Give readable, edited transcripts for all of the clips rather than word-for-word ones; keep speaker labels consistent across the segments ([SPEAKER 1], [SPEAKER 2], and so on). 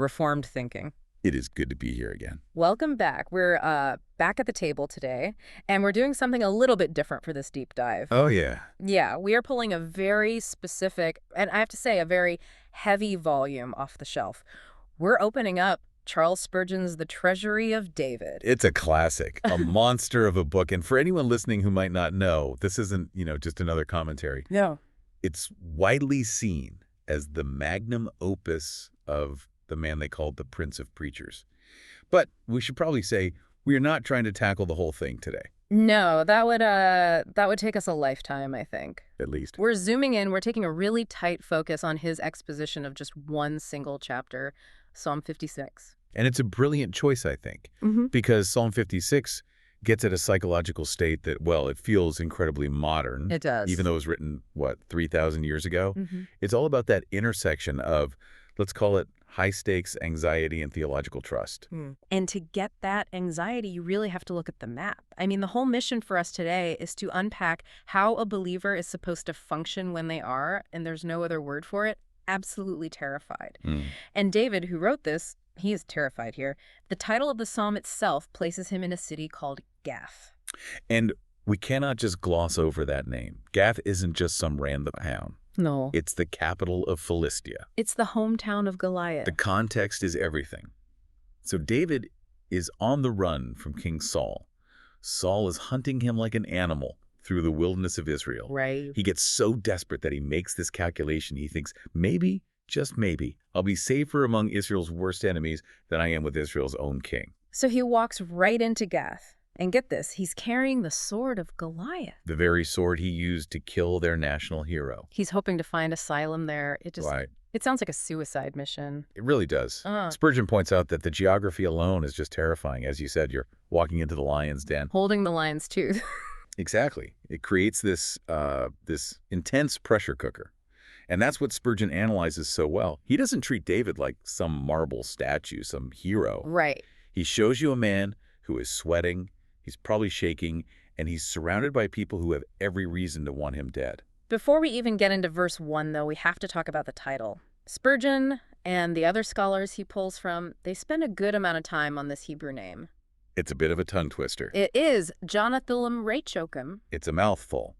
[SPEAKER 1] Reformed thinking.
[SPEAKER 2] It is good to be here again.
[SPEAKER 1] Welcome back. We're back at the table today, and we're doing something a little bit different for this deep dive.
[SPEAKER 2] Oh, yeah.
[SPEAKER 1] Yeah, we are pulling a very specific, and I have to say, a very heavy volume off the shelf. We're opening up Charles Spurgeon's The Treasury of David.
[SPEAKER 2] It's a classic, a monster of a book. And for anyone listening who might not know, this isn't, just another commentary.
[SPEAKER 1] No.
[SPEAKER 2] It's widely seen as the magnum opus of the man they called the Prince of Preachers. But we should probably say we are not trying to tackle the whole thing today.
[SPEAKER 1] No, that would take us a lifetime, I think.
[SPEAKER 2] At least.
[SPEAKER 1] We're zooming in. We're taking a really tight focus on his exposition of just one single chapter, Psalm 56.
[SPEAKER 2] And it's a brilliant choice, I think, because Psalm 56 gets at a psychological state that, well, it feels incredibly modern.
[SPEAKER 1] It does.
[SPEAKER 2] Even though it was written, 3,000 years ago? It's all about that intersection of, let's call it, high-stakes anxiety and theological trust.
[SPEAKER 1] And to get that anxiety, you really have to look at the map. I mean, the whole mission for us today is to unpack how a believer is supposed to function when they are, and there's no other word for it, absolutely terrified. And David, who wrote this, he is terrified here. The title of the psalm itself places him in a city called Gath.
[SPEAKER 2] And we cannot just gloss over that name. Gath isn't just some random town.
[SPEAKER 1] No.
[SPEAKER 2] It's the capital of Philistia.
[SPEAKER 1] It's the hometown of Goliath.
[SPEAKER 2] The context is everything. So David is on the run from King Saul. Saul is hunting him like an animal through the wilderness of Israel.
[SPEAKER 1] Right.
[SPEAKER 2] He gets so desperate that he makes this calculation. He thinks, maybe, just maybe, I'll be safer among Israel's worst enemies than I am with Israel's own king.
[SPEAKER 1] So he walks right into Gath. And get this, he's carrying the sword of Goliath.
[SPEAKER 2] The very sword he used to kill their national hero.
[SPEAKER 1] He's hoping to find asylum there. It sounds like a suicide mission.
[SPEAKER 2] It really does. Spurgeon points out that the geography alone is just terrifying. As you said, you're walking into the lion's den.
[SPEAKER 1] Holding the lion's tooth.
[SPEAKER 2] Exactly. It creates this intense pressure cooker. And that's what Spurgeon analyzes so well. He doesn't treat David like some marble statue, some hero.
[SPEAKER 1] Right.
[SPEAKER 2] He shows you a man who is sweating, he's probably shaking, and he's surrounded by people who have every reason to want him dead.
[SPEAKER 1] Before we even get into verse 1, though, we have to talk about the title. Spurgeon and the other scholars he pulls from, they spend a good amount of time on this Hebrew name.
[SPEAKER 2] It's a bit of a tongue twister.
[SPEAKER 1] It is Jonathelemrechokim.
[SPEAKER 2] It's a mouthful.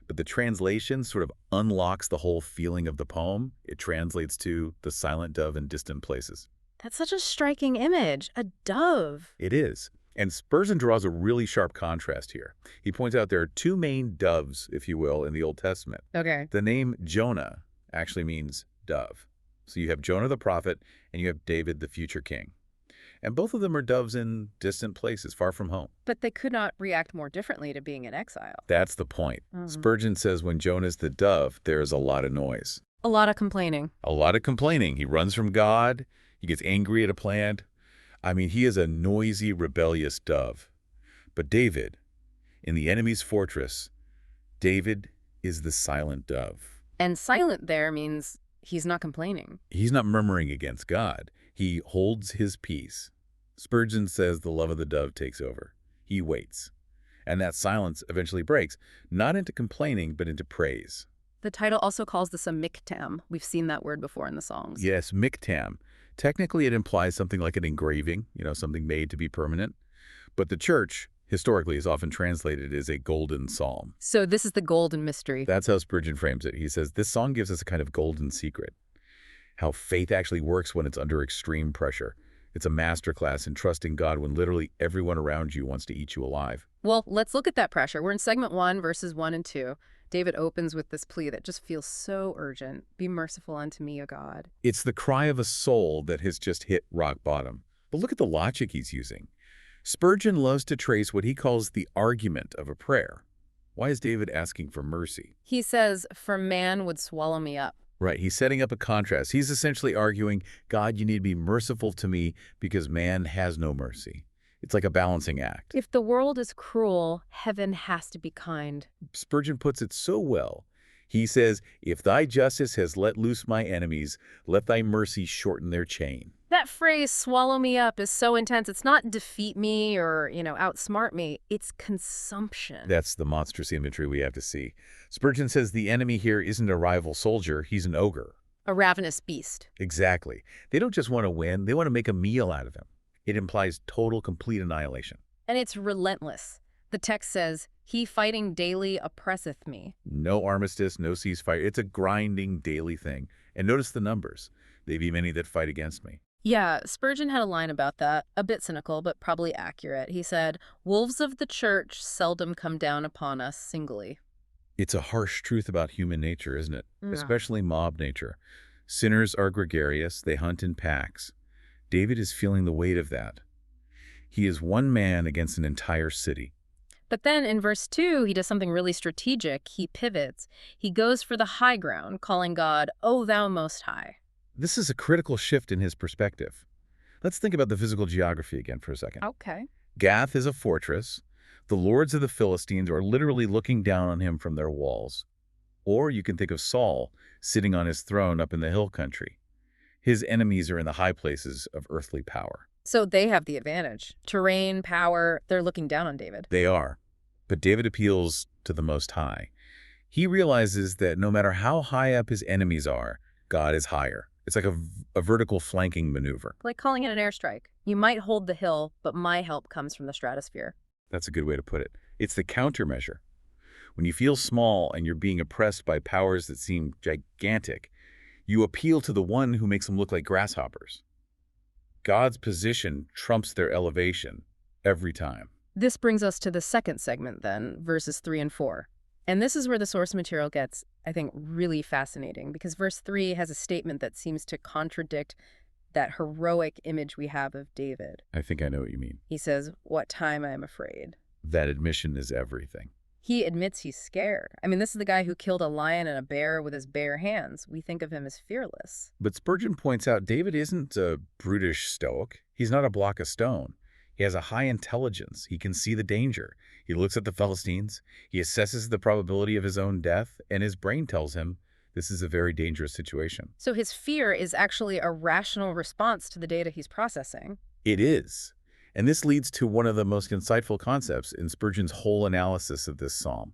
[SPEAKER 2] But the translation sort of unlocks the whole feeling of the poem. It translates to the silent dove in distant places.
[SPEAKER 1] That's such a striking image, a dove.
[SPEAKER 2] It is. And Spurgeon draws a really sharp contrast here. He points out there are two main doves, if you will, in the Old Testament.
[SPEAKER 1] Okay.
[SPEAKER 2] The name Jonah actually means dove. So you have Jonah the prophet, and you have David the future king. And both of them are doves in distant places, far from home.
[SPEAKER 1] But they could not react more differently to being in exile.
[SPEAKER 2] That's the point. Spurgeon says when Jonah's the dove, there is a lot of noise.
[SPEAKER 1] A lot of complaining.
[SPEAKER 2] A lot of complaining. He runs from God. He gets angry at a plant. I mean, he is a noisy, rebellious dove. But David, in the enemy's fortress, David is the silent dove.
[SPEAKER 1] And silent there means he's not complaining.
[SPEAKER 2] He's not murmuring against God. He holds his peace. Spurgeon says the love of the dove takes over. He waits. And that silence eventually breaks, not into complaining, but into praise.
[SPEAKER 1] The title also calls this a miktam. We've seen that word before in the Psalms.
[SPEAKER 2] Yes, miktam. Technically, it implies something like an engraving, something made to be permanent. But the church, historically, is often translated as a golden psalm.
[SPEAKER 1] So this is the golden mystery.
[SPEAKER 2] That's how Spurgeon frames it. He says, this song gives us a kind of golden secret. How faith actually works when it's under extreme pressure. It's a masterclass in trusting God when literally everyone around you wants to eat you alive.
[SPEAKER 1] Well, let's look at that pressure. We're in segment 1, verses 1 and 2. David opens with this plea that just feels so urgent. Be merciful unto me, O God.
[SPEAKER 2] It's the cry of a soul that has just hit rock bottom. But look at the logic he's using. Spurgeon loves to trace what he calls the argument of a prayer. Why is David asking for mercy?
[SPEAKER 1] He says, for man would swallow me up.
[SPEAKER 2] Right, he's setting up a contrast. He's essentially arguing, God, you need to be merciful to me because man has no mercy. It's like a balancing act.
[SPEAKER 1] If the world is cruel, heaven has to be kind.
[SPEAKER 2] Spurgeon puts it so well. He says, if thy justice has let loose my enemies, let thy mercy shorten their chain.
[SPEAKER 1] That phrase, swallow me up, is so intense. It's not defeat me or, outsmart me. It's consumption.
[SPEAKER 2] That's the monstrous imagery we have to see. Spurgeon says the enemy here isn't a rival soldier, he's an ogre.
[SPEAKER 1] A ravenous beast.
[SPEAKER 2] Exactly. They don't just want to win, they want to make a meal out of him. It implies total, complete annihilation.
[SPEAKER 1] And it's relentless. The text says, "He fighting daily oppresseth me."
[SPEAKER 2] No armistice, no ceasefire. It's a grinding daily thing. And notice the numbers. They be many that fight against me.
[SPEAKER 1] Yeah, Spurgeon had a line about that, a bit cynical, but probably accurate. He said, "Wolves of the church seldom come down upon us singly."
[SPEAKER 2] It's a harsh truth about human nature, isn't it?
[SPEAKER 1] Yeah.
[SPEAKER 2] Especially mob nature. Sinners are gregarious. They hunt in packs. David is feeling the weight of that. He is one man against an entire city.
[SPEAKER 1] But then in verse 2, he does something really strategic. He pivots. He goes for the high ground, calling God, "O thou most high."
[SPEAKER 2] This is a critical shift in his perspective. Let's think about the physical geography again for a second.
[SPEAKER 1] Okay.
[SPEAKER 2] Gath is a fortress. The lords of the Philistines are literally looking down on him from their walls. Or you can think of Saul sitting on his throne up in the hill country. His enemies are in the high places of earthly power.
[SPEAKER 1] So they have the advantage. Terrain, power, they're looking down on David.
[SPEAKER 2] They are. But David appeals to the Most High. He realizes that no matter how high up his enemies are, God is higher. It's like a vertical flanking maneuver.
[SPEAKER 1] Like calling it an airstrike. You might hold the hill, but my help comes from the stratosphere.
[SPEAKER 2] That's a good way to put it. It's the countermeasure. When you feel small and you're being oppressed by powers that seem gigantic, you appeal to the one who makes them look like grasshoppers. God's position trumps their elevation every time.
[SPEAKER 1] This brings us to the second segment then, verses 3 and 4. And this is where the source material gets, I think, really fascinating, because verse 3 has a statement that seems to contradict that heroic image we have of David.
[SPEAKER 2] I think I know what you mean.
[SPEAKER 1] He says, "What time I am afraid."
[SPEAKER 2] That admission is everything.
[SPEAKER 1] He admits he's scared. I mean, this is the guy who killed a lion and a bear with his bare hands. We think of him as fearless.
[SPEAKER 2] But Spurgeon points out David isn't a brutish stoic. He's not a block of stone. He has a high intelligence. He can see the danger. He looks at the Philistines. He assesses the probability of his own death, and his brain tells him this is a very dangerous situation.
[SPEAKER 1] So his fear is actually a rational response to the data he's processing.
[SPEAKER 2] It is. And this leads to one of the most insightful concepts in Spurgeon's whole analysis of this psalm.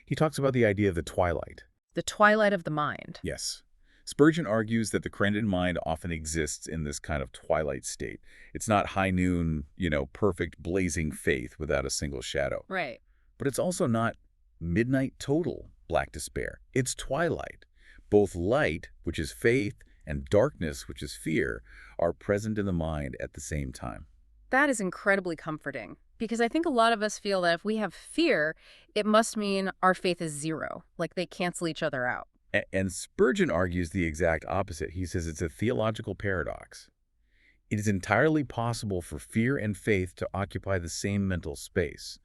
[SPEAKER 2] He talks about the idea of the twilight.
[SPEAKER 1] The twilight of the mind.
[SPEAKER 2] Yes. Spurgeon argues that the Christian mind often exists in this kind of twilight state. It's not high noon, perfect blazing faith without a single shadow.
[SPEAKER 1] Right.
[SPEAKER 2] But it's also not midnight total black despair. It's twilight. Both light, which is faith, and darkness, which is fear, are present in the mind at the same time.
[SPEAKER 1] That is incredibly comforting, because I think a lot of us feel that if we have fear, it must mean our faith is zero, like they cancel each other out.
[SPEAKER 2] And Spurgeon argues the exact opposite. He says it's a theological paradox. It is entirely possible for fear and faith to occupy the same mental space.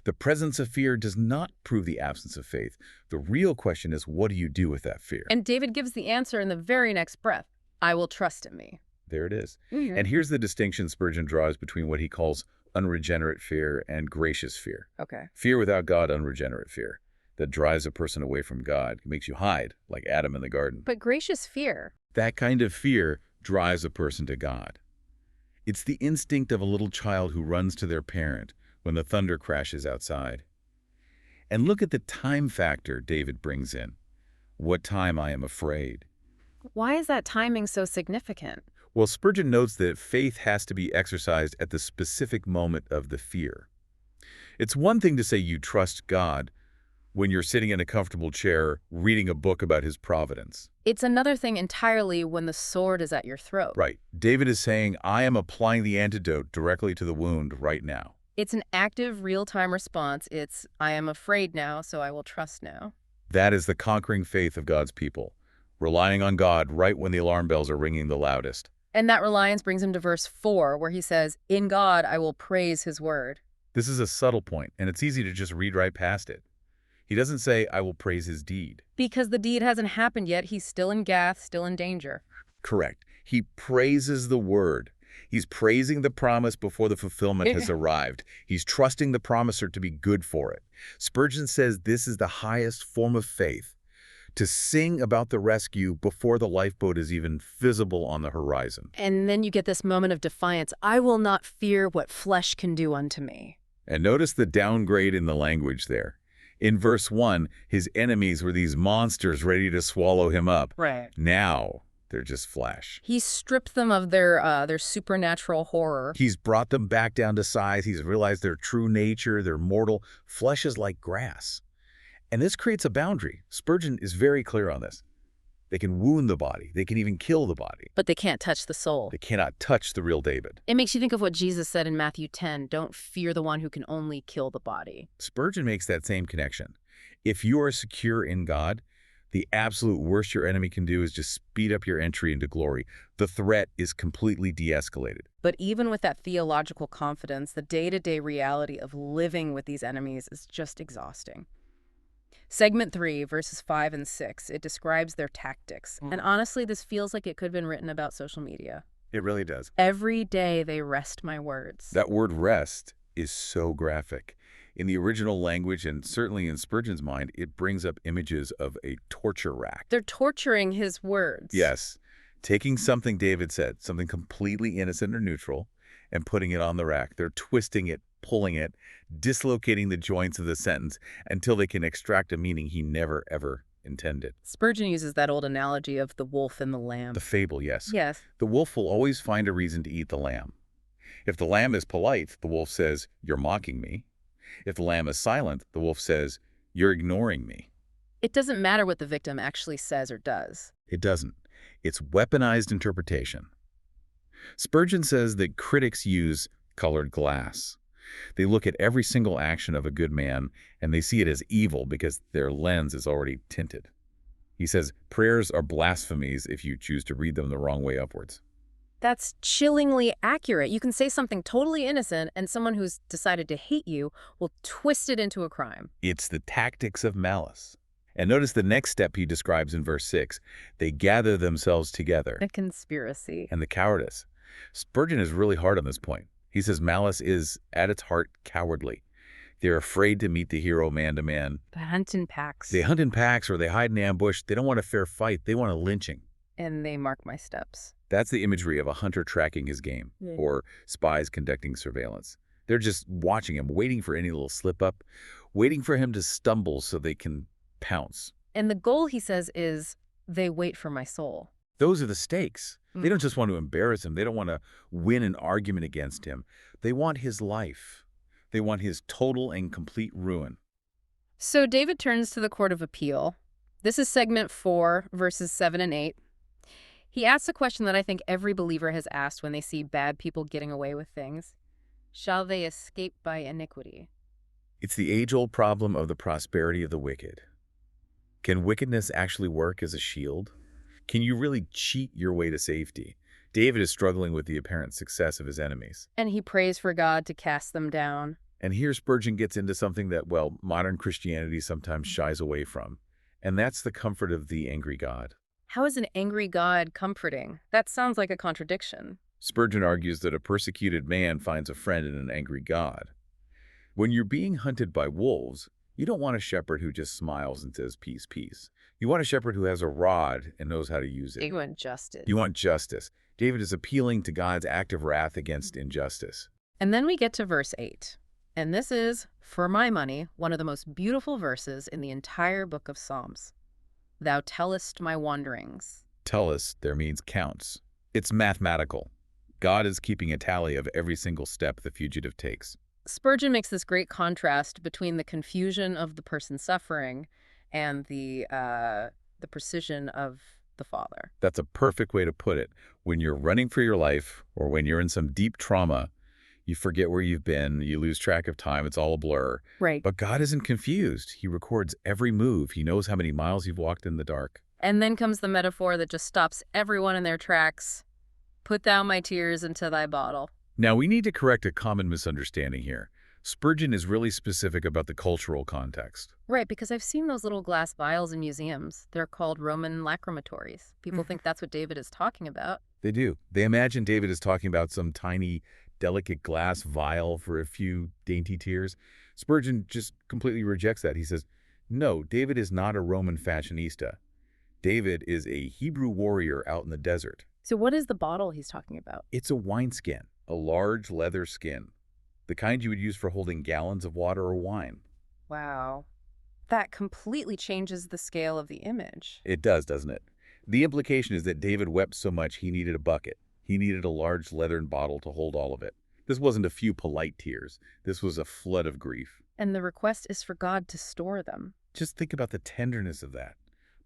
[SPEAKER 2] The presence of fear does not prove the absence of faith. The real question is, what do you do with that fear?
[SPEAKER 1] And David gives the answer in the very next breath. "I will trust in me."
[SPEAKER 2] There it is.
[SPEAKER 1] Mm-hmm.
[SPEAKER 2] And here's the distinction Spurgeon draws between what he calls unregenerate fear and gracious fear.
[SPEAKER 1] Okay.
[SPEAKER 2] Fear without God, unregenerate fear, that drives a person away from God, makes you hide, like Adam in the garden.
[SPEAKER 1] But gracious fear.
[SPEAKER 2] That kind of fear drives a person to God. It's the instinct of a little child who runs to their parent when the thunder crashes outside. And look at the time factor David brings in. What time I am afraid.
[SPEAKER 1] Why is that timing so significant?
[SPEAKER 2] Well, Spurgeon notes that faith has to be exercised at the specific moment of the fear. It's one thing to say you trust God when you're sitting in a comfortable chair reading a book about his providence.
[SPEAKER 1] It's another thing entirely when the sword is at your throat.
[SPEAKER 2] Right. David is saying, I am applying the antidote directly to the wound right now.
[SPEAKER 1] It's an active, real-time response. It's, "I am afraid now, so I will trust now."
[SPEAKER 2] That is the conquering faith of God's people, relying on God right when the alarm bells are ringing the loudest.
[SPEAKER 1] And that reliance brings him to verse 4, where he says, "In God I will praise his word."
[SPEAKER 2] This is a subtle point, and it's easy to just read right past it. He doesn't say, I will praise his deed.
[SPEAKER 1] Because the deed hasn't happened yet, he's still in Gath, still in danger.
[SPEAKER 2] Correct. He praises the word. He's praising the promise before the fulfillment has arrived. He's trusting the promiser to be good for it. Spurgeon says this is the highest form of faith, to sing about the rescue before the lifeboat is even visible on the horizon.
[SPEAKER 1] And then you get this moment of defiance. "I will not fear what flesh can do unto me."
[SPEAKER 2] And notice the downgrade in the language there. In verse 1, his enemies were these monsters ready to swallow him up.
[SPEAKER 1] Right.
[SPEAKER 2] Now, They're just flesh.
[SPEAKER 1] He stripped them of their supernatural horror.
[SPEAKER 2] He's brought them back down to size. He's realized their true nature, their mortal. Flesh is like grass. And this creates a boundary. Spurgeon is very clear on this. They can wound the body. They can even kill the body.
[SPEAKER 1] But they can't touch the soul.
[SPEAKER 2] They cannot touch the real David.
[SPEAKER 1] It makes you think of what Jesus said in Matthew 10, don't fear the one who can only kill the body.
[SPEAKER 2] Spurgeon makes that same connection. If you are secure in God, the absolute worst your enemy can do is just speed up your entry into glory. The threat is completely de-escalated.
[SPEAKER 1] But even with that theological confidence, the day-to-day reality of living with these enemies is just exhausting. Segment 3, verses 5 and 6, it describes their tactics. And honestly, this feels like it could have been written about social media.
[SPEAKER 2] It really does.
[SPEAKER 1] Every day they wrest my words.
[SPEAKER 2] That word wrest is so graphic. In the original language, and certainly in Spurgeon's mind, it brings up images of a torture rack.
[SPEAKER 1] They're torturing his words.
[SPEAKER 2] Yes. Taking something David said, something completely innocent or neutral, and putting it on the rack. They're twisting it, pulling it, dislocating the joints of the sentence until they can extract a meaning he never, ever intended.
[SPEAKER 1] Spurgeon uses that old analogy of the wolf and the lamb.
[SPEAKER 2] The fable, yes.
[SPEAKER 1] Yes.
[SPEAKER 2] The wolf will always find a reason to eat the lamb. If the lamb is polite, the wolf says, "You're mocking me." If the lamb is silent, the wolf says, "You're ignoring me."
[SPEAKER 1] It doesn't matter what the victim actually says or does.
[SPEAKER 2] It doesn't. It's weaponized interpretation. Spurgeon says that critics use colored glass. They look at every single action of a good man and they see it as evil because their lens is already tinted. He says prayers are blasphemies if you choose to read them the wrong way upwards.
[SPEAKER 1] That's chillingly accurate. You can say something totally innocent and someone who's decided to hate you will twist it into a crime.
[SPEAKER 2] It's the tactics of malice. And notice the next step he describes in verse 6. They gather themselves together.
[SPEAKER 1] A conspiracy.
[SPEAKER 2] And the cowardice. Spurgeon is really hard on this point. He says malice is, at its heart, cowardly. They're afraid to meet the hero man to man.
[SPEAKER 1] They hunt in packs.
[SPEAKER 2] They hunt in packs or they hide in ambush. They don't want a fair fight. They want a lynching.
[SPEAKER 1] And they mark my steps.
[SPEAKER 2] That's the imagery of a hunter tracking his game, or spies conducting surveillance. They're just watching him, waiting for any little slip-up, waiting for him to stumble so they can pounce.
[SPEAKER 1] And the goal, he says, is they wait for my soul.
[SPEAKER 2] Those are the stakes. They don't just want to embarrass him. They don't want to win an argument against him. They want his life. They want his total and complete ruin.
[SPEAKER 1] So David turns to the court of appeal. This is segment 4, verses 7 and 8. He asks a question that I think every believer has asked when they see bad people getting away with things. Shall they escape by iniquity?
[SPEAKER 2] It's the age-old problem of the prosperity of the wicked. Can wickedness actually work as a shield? Can you really cheat your way to safety? David is struggling with the apparent success of his enemies.
[SPEAKER 1] And he prays for God to cast them down.
[SPEAKER 2] And here Spurgeon gets into something that, well, modern Christianity sometimes shies away from. And that's the comfort of the angry God.
[SPEAKER 1] How is an angry God comforting? That sounds like a contradiction.
[SPEAKER 2] Spurgeon argues that a persecuted man finds a friend in an angry God. When you're being hunted by wolves, you don't want a shepherd who just smiles and says, "Peace, peace." You want a shepherd who has a rod and knows how to use it.
[SPEAKER 1] You want justice.
[SPEAKER 2] You want justice. David is appealing to God's active wrath against injustice.
[SPEAKER 1] And then we get to verse 8. And this is, for my money, one of the most beautiful verses in the entire book of Psalms. Thou tellest my wanderings.
[SPEAKER 2] Tellest there means counts. It's mathematical. God is keeping a tally of every single step the fugitive takes.
[SPEAKER 1] Spurgeon makes this great contrast between the confusion of the person suffering and the precision of the Father.
[SPEAKER 2] That's a perfect way to put it. When you're running for your life or when you're in some deep trauma, you forget where you've been, you lose track of time, it's all a blur.
[SPEAKER 1] Right.
[SPEAKER 2] But God isn't confused. He records every move. He knows how many miles you've walked in the dark.
[SPEAKER 1] And then comes the metaphor that just stops everyone in their tracks. Put thou my tears into thy bottle.
[SPEAKER 2] Now, we need to correct a common misunderstanding here. Spurgeon is really specific about the cultural context.
[SPEAKER 1] Right, because I've seen those little glass vials in museums. They're called Roman lacrimatories. People think that's what David is talking about.
[SPEAKER 2] They do. They imagine David is talking about some tiny, delicate glass vial for a few dainty tears. Spurgeon just completely rejects that. He says, no, David is not a Roman fashionista. David is a Hebrew warrior out in the desert.
[SPEAKER 1] So what is the bottle he's talking about?
[SPEAKER 2] It's a wineskin, a large leather skin, the kind you would use for holding gallons of water or wine.
[SPEAKER 1] Wow. That completely changes the scale of the image.
[SPEAKER 2] It does, doesn't it? The implication is that David wept so much he needed a bucket. He needed a large leathern bottle to hold all of it. This wasn't a few polite tears. This was a flood of grief.
[SPEAKER 1] And the request is for God to store them.
[SPEAKER 2] Just think about the tenderness of that.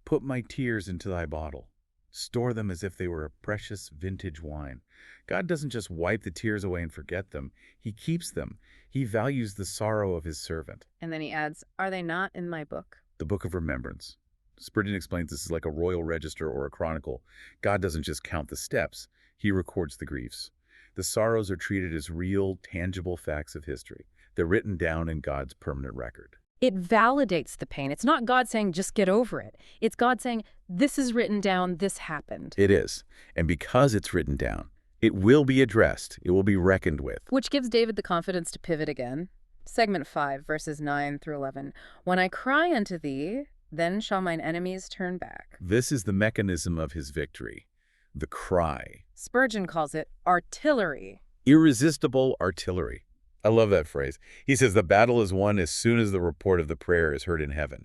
[SPEAKER 2] Put my tears into thy bottle. Store them as if they were a precious vintage wine. God doesn't just wipe the tears away and forget them. He keeps them. He values the sorrow of his servant.
[SPEAKER 1] And then he adds, are they not in my book?
[SPEAKER 2] The book of remembrance. Spurgeon explains this is like a royal register or a chronicle. God doesn't just count the steps. He records the griefs. The sorrows are treated as real, tangible facts of history. They're written down in God's permanent record.
[SPEAKER 1] It validates the pain. It's not God saying, just get over it. It's God saying, this is written down, this happened.
[SPEAKER 2] It is. And because it's written down, it will be addressed. It will be reckoned with.
[SPEAKER 1] Which gives David the confidence to pivot again. Segment 5, verses 9 through 11. When I cry unto thee, then shall mine enemies turn back.
[SPEAKER 2] This is the mechanism of his victory. The cry.
[SPEAKER 1] Spurgeon calls it artillery.
[SPEAKER 2] Irresistible artillery. I love that phrase. He says the battle is won as soon as the report of the prayer is heard in heaven.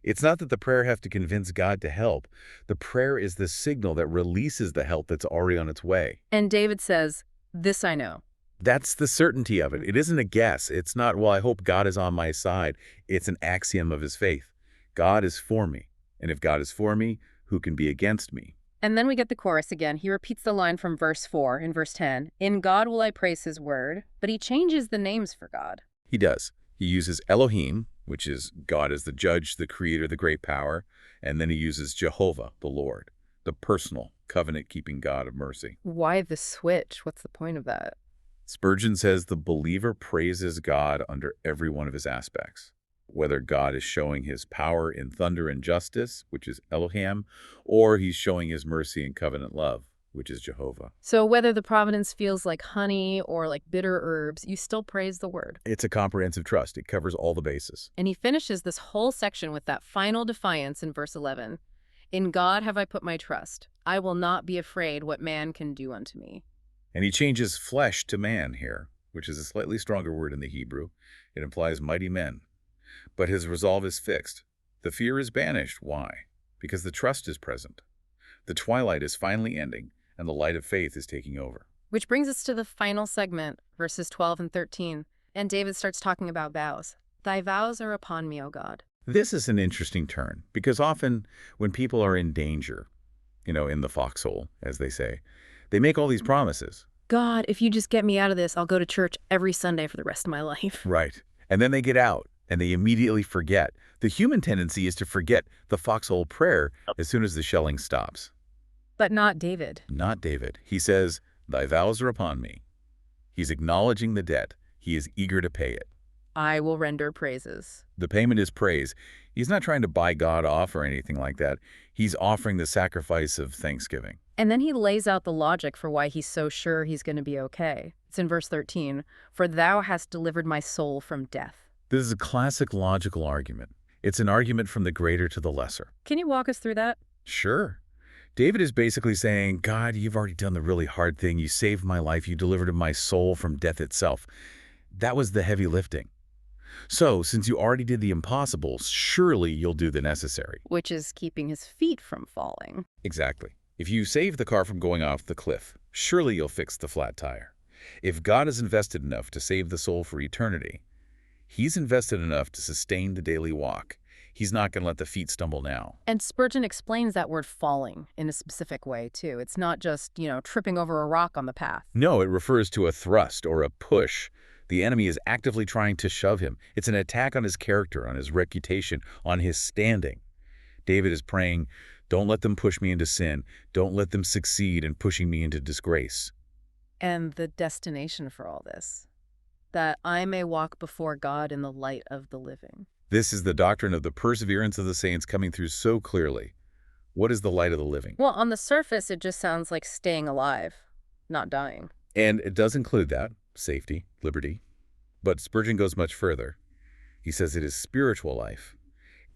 [SPEAKER 2] It's not that the prayer has to convince God to help. The prayer is the signal that releases the help that's already on its way.
[SPEAKER 1] And David says, this I know.
[SPEAKER 2] That's the certainty of it. It isn't a guess. It's not, well, I hope God is on my side. It's an axiom of his faith. God is for me. And if God is for me, who can be against me?
[SPEAKER 1] And then we get the chorus again. He repeats the line from verse 4 in verse 10. In God will I praise his word, but he changes the names for God.
[SPEAKER 2] He does. He uses Elohim, which is God as the judge, the creator, the great power, and then he uses Jehovah, the Lord, the personal, covenant-keeping God of mercy.
[SPEAKER 1] Why the switch? What's the point of that?
[SPEAKER 2] Spurgeon says the believer praises God under every one of his aspects. Whether God is showing his power in thunder and justice, which is Elohim, or he's showing his mercy and covenant love, which is Jehovah.
[SPEAKER 1] So whether the providence feels like honey or like bitter herbs, you still praise the word.
[SPEAKER 2] It's a comprehensive trust. It covers all the bases.
[SPEAKER 1] And he finishes this whole section with that final defiance in verse 11. In God have I put my trust. I will not be afraid what man can do unto me.
[SPEAKER 2] And he changes flesh to man here, which is a slightly stronger word in the Hebrew. It implies mighty men. But his resolve is fixed. The fear is banished. Why? Because the trust is present. The twilight is finally ending, and the light of faith is taking over.
[SPEAKER 1] Which brings us to the final segment, verses 12 and 13. And David starts talking about vows. Thy vows are upon me, O God.
[SPEAKER 2] This is an interesting turn, because often when people are in danger, in the foxhole, as they say, they make all these promises.
[SPEAKER 1] God, if you just get me out of this, I'll go to church every Sunday for the rest of my life.
[SPEAKER 2] Right. And then they get out. And they immediately forget. The human tendency is to forget the foxhole prayer as soon as the shelling stops.
[SPEAKER 1] But not David.
[SPEAKER 2] Not David. He says, thy vows are upon me. He's acknowledging the debt. He is eager to pay it.
[SPEAKER 1] I will render praises.
[SPEAKER 2] The payment is praise. He's not trying to buy God off or anything like that. He's offering the sacrifice of thanksgiving.
[SPEAKER 1] And then he lays out the logic for why he's so sure he's going to be okay. It's in verse 13. For thou hast delivered my soul from death.
[SPEAKER 2] This is a classic logical argument. It's an argument from the greater to the lesser.
[SPEAKER 1] Can you walk us through that?
[SPEAKER 2] Sure. David is basically saying, God, you've already done the really hard thing. You saved my life. You delivered my soul from death itself. That was the heavy lifting. So, since you already did the impossible, surely you'll do the necessary.
[SPEAKER 1] Which is keeping his feet from falling.
[SPEAKER 2] Exactly. If you save the car from going off the cliff, surely you'll fix the flat tire. If God is invested enough to save the soul for eternity, he's invested enough to sustain the daily walk. He's not going to let the feet stumble now.
[SPEAKER 1] And Spurgeon explains that word falling in a specific way, too. It's not just, tripping over a rock on the path.
[SPEAKER 2] No, it refers to a thrust or a push. The enemy is actively trying to shove him. It's an attack on his character, on his reputation, on his standing. David is praying, don't let them push me into sin. Don't let them succeed in pushing me into disgrace.
[SPEAKER 1] And the destination for all this, that I may walk before God in the light of the living.
[SPEAKER 2] This is the doctrine of the perseverance of the saints coming through so clearly. What is the light of the living?
[SPEAKER 1] Well, on the surface, it just sounds like staying alive, not dying.
[SPEAKER 2] And it does include that, safety, liberty. But Spurgeon goes much further. He says it is spiritual life.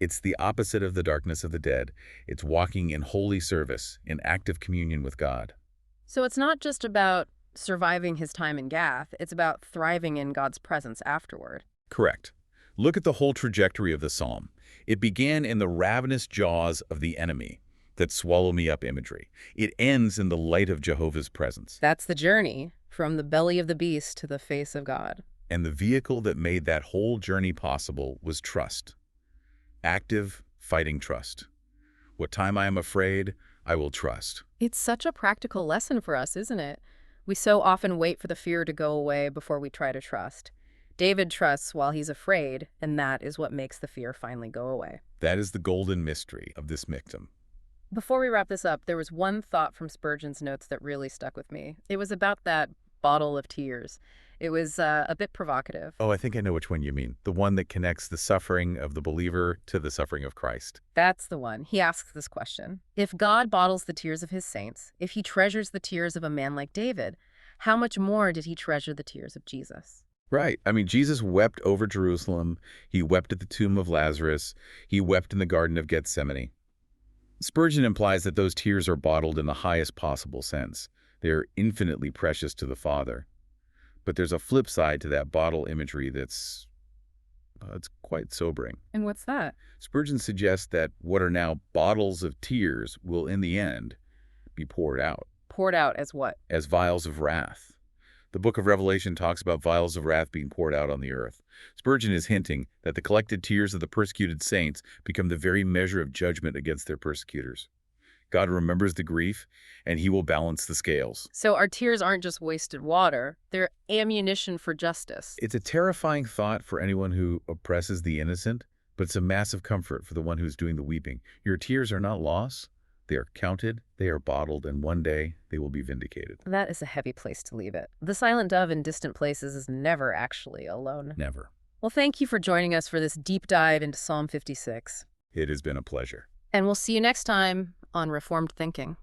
[SPEAKER 2] It's the opposite of the darkness of the dead. It's walking in holy service, in active communion with God.
[SPEAKER 1] So it's not just about surviving his time in Gath. It's about thriving in God's presence afterward.
[SPEAKER 2] Correct. Look at the whole trajectory of the psalm. It began in the ravenous jaws of the enemy. that swallow me up imagery. It ends in the light of Jehovah's presence.
[SPEAKER 1] That's the journey, from the belly of the beast to the face of God.
[SPEAKER 2] And the vehicle that made that whole journey possible was trust. Active, fighting trust. What time I am afraid, I will trust.
[SPEAKER 1] It's such a practical lesson for us, isn't it? We so often wait for the fear to go away before we try to trust. David trusts while he's afraid, and that is what makes the fear finally go away.
[SPEAKER 2] That is the golden mystery of this miktam.
[SPEAKER 1] Before we wrap this up, there was one thought from Spurgeon's notes that really stuck with me. It was about that bottle of tears. It was a bit provocative.
[SPEAKER 2] Oh, I think I know which one you mean. The one that connects the suffering of the believer to the suffering of Christ.
[SPEAKER 1] That's the one. He asks this question. If God bottles the tears of his saints, if he treasures the tears of a man like David, how much more did he treasure the tears of Jesus?
[SPEAKER 2] Right. I mean, Jesus wept over Jerusalem. He wept at the tomb of Lazarus. He wept in the Garden of Gethsemane. Spurgeon implies that those tears are bottled in the highest possible sense. They are infinitely precious to the Father. But there's a flip side to that bottle imagery that's it's quite sobering.
[SPEAKER 1] And what's that?
[SPEAKER 2] Spurgeon suggests that what are now bottles of tears will in the end be poured out.
[SPEAKER 1] Poured out as what?
[SPEAKER 2] As vials of wrath. The book of Revelation talks about vials of wrath being poured out on the earth. Spurgeon is hinting that the collected tears of the persecuted saints become the very measure of judgment against their persecutors. God remembers the grief, and he will balance the scales.
[SPEAKER 1] So our tears aren't just wasted water, they're ammunition for justice.
[SPEAKER 2] It's a terrifying thought for anyone who oppresses the innocent, but it's a massive comfort for the one who's doing the weeping. Your tears are not lost. They are counted, they are bottled, and one day they will be vindicated.
[SPEAKER 1] That is a heavy place to leave it. The silent dove in distant places is never actually alone.
[SPEAKER 2] Never.
[SPEAKER 1] Well, thank you for joining us for this deep dive into Psalm 56.
[SPEAKER 2] It has been a pleasure.
[SPEAKER 1] And we'll see you next time on Reformed Thinking.